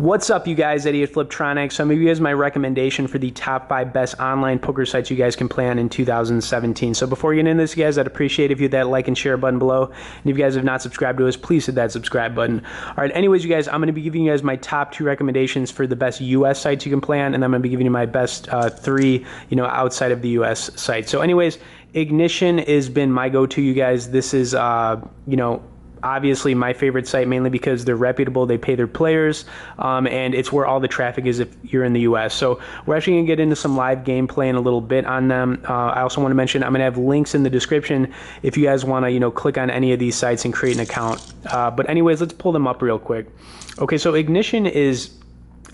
What's up, you guys? Eddie at Fliptronics. So I'm gonna give you guys my recommendation for the top 5 best online poker sites you guys can play on in 2017. So before we get into this, guys, I'd appreciate if you hit that like and share button below. And if you guys have not subscribed to us, please hit that subscribe button. All right, anyways, you guys, I'm gonna be giving you guys my top 2 recommendations for the best US sites you can play on, and I'm gonna be giving you my best 3, outside of the US sites. So anyways, Ignition has been my go-to, you guys. This is, obviously my favorite site, mainly because they're reputable, they pay their players, and it's where all the traffic is if you're in the US. So we're actually gonna get into some live gameplay in a little bit on them. I also want to mention I'm gonna have links in the description if you guys want to click on any of these sites and create an account. But anyways, let's pull them up real quick. Okay, so Ignition is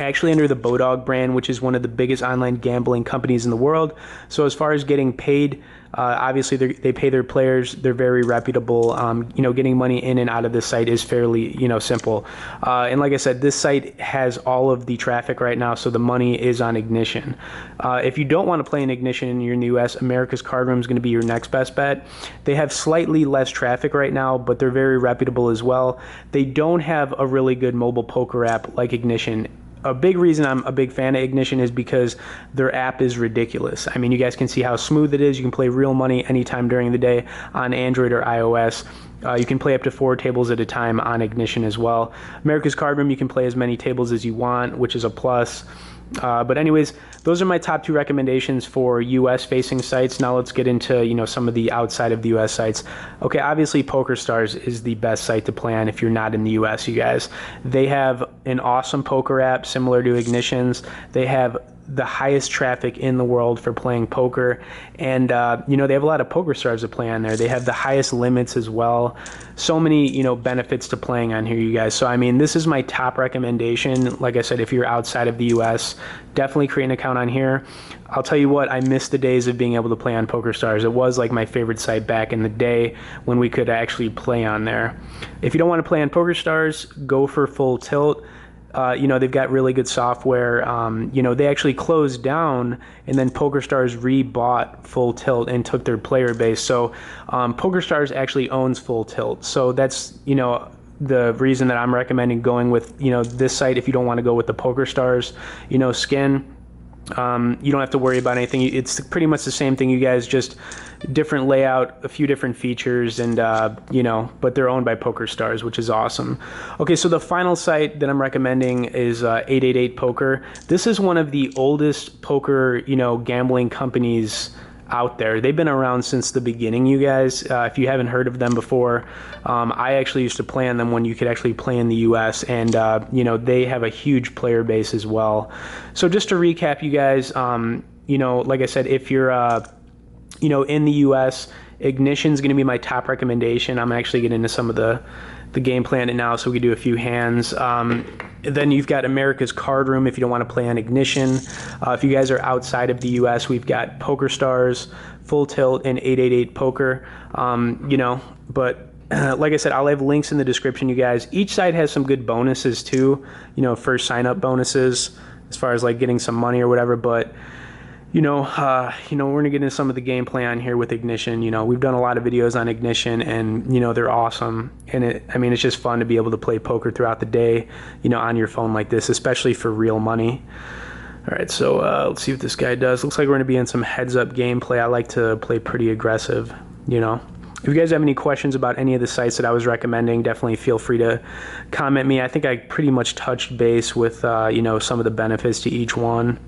actually under the Bodog brand, which is one of the biggest online gambling companies in the world. So as far as getting paid, obviously they pay their players. They're very reputable. Getting money in and out of this site is fairly, simple. And like I said, this site has all of the traffic right now, so the money is on Ignition. If you don't want to play in Ignition and you're in the US, America's Card Room is going to be your next best bet. They have slightly less traffic right now, but they're very reputable as well. They don't have a really good mobile poker app like Ignition. A big reason I'm a big fan of Ignition is because their app is ridiculous. I mean, you guys can see how smooth it is. You can play real money anytime during the day on Android or iOS. You can play up to 4 tables at a time on Ignition as well. America's Card Room, you can play as many tables as you want, which is a plus. But anyways, those are my top 2 recommendations for US facing sites. Now let's get into some of the outside of the US sites. Okay, obviously PokerStars is the best site to play on if you're not in the US, you guys. They have an awesome poker app similar to Ignition's. They have the highest traffic in the world for playing poker, and they have a lot of PokerStars to play on there. They have the highest limits as well. So many benefits to playing on here, you guys. So I mean, this is my top recommendation. Like I said, if you're outside of the US, definitely create an account on here. I'll tell you what, I miss the days of being able to play on PokerStars. It was like my favorite site back in the day when we could actually play on there. If you don't want to play on PokerStars, go for Full Tilt. They've got really good software. They actually closed down, and then PokerStars rebought Full Tilt and took their player base. So PokerStars actually owns Full Tilt. So that's, the reason that I'm recommending going with, this site if you don't want to go with the PokerStars, skin. You don't have to worry about anything. It's pretty much the same thing, you guys, just different layout, a few different features, and but they're owned by PokerStars, which is awesome. Okay, so the final site that I'm recommending is 888 Poker. This is one of the oldest poker gambling companies out there. They've been around since the beginning, you guys. If you haven't heard of them before, I actually used to play on them when you could actually play in the US, and they have a huge player base as well. So just to recap, you guys, like I said, if you're in the US, Ignition's going to be my top recommendation. I'm actually getting into some of the game plan now, so we can do a few hands. Then you've got America's Card Room if you don't want to play on Ignition. If you guys are outside of the US, we've got PokerStars, Full Tilt, and 888 Poker. But like I said, I'll have links in the description, you guys. Each site has some good bonuses too, first sign up bonuses as far as like getting some money or whatever. But we're gonna get into some of the gameplay on here with Ignition. We've done a lot of videos on Ignition, and they're awesome. And it's just fun to be able to play poker throughout the day, on your phone like this, especially for real money. All right, so let's see what this guy does. Looks like we're gonna be in some heads-up gameplay. I like to play pretty aggressive. If you guys have any questions about any of the sites that I was recommending, definitely feel free to comment me. I think I pretty much touched base with some of the benefits to each one.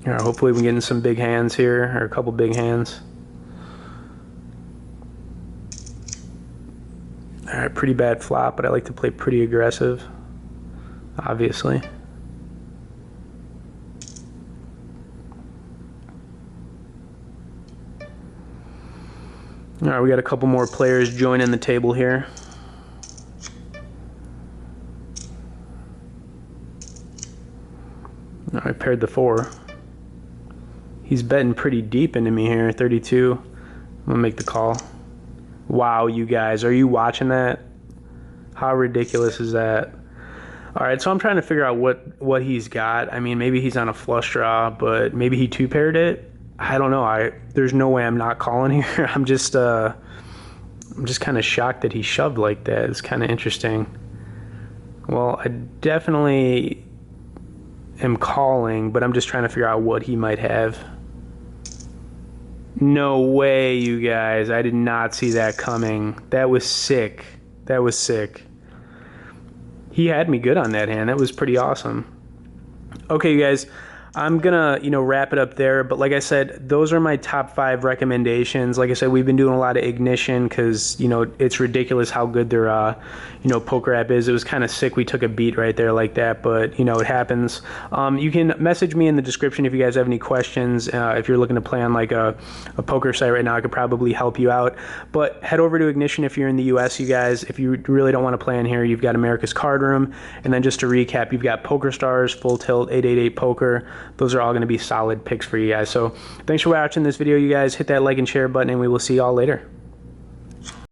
All right, hopefully we can get in some big hands here, or a couple big hands. All right, pretty bad flop, but I like to play pretty aggressive, obviously. All right, we got a couple more players joining the table here. All right, paired the 4. He's betting pretty deep into me here, 32. I'm gonna make the call. Wow, you guys, are you watching that? How ridiculous is that? All right, so I'm trying to figure out what he's got. I mean, maybe he's on a flush draw, but maybe he 2-paired it. I don't know. There's no way I'm not calling here. I'm just I'm just kind of shocked that he shoved like that. It's kind of interesting. Well, I definitely am calling, but I'm just trying to figure out what he might have. No way, you guys. I did not see that coming. That was sick. That was sick. He had me good on that hand. That was pretty awesome. Okay, you guys. I'm gonna, wrap it up there. But like I said, those are my top 5 recommendations. Like I said, we've been doing a lot of Ignition because, it's ridiculous how good their, poker app is. It was kind of sick. We took a beat right there like that, but, it happens. You can message me in the description if you guys have any questions. If you're looking to play on like a poker site right now, I could probably help you out. But head over to Ignition if you're in the US, you guys. If you really don't want to play in here, you've got America's Card Room. And then just to recap, you've got Poker Stars, Full Tilt, 888 Poker. Those are all going to be solid picks for you guys. So thanks for watching this video, you guys. Hit that like and share button, and we will see y'all later.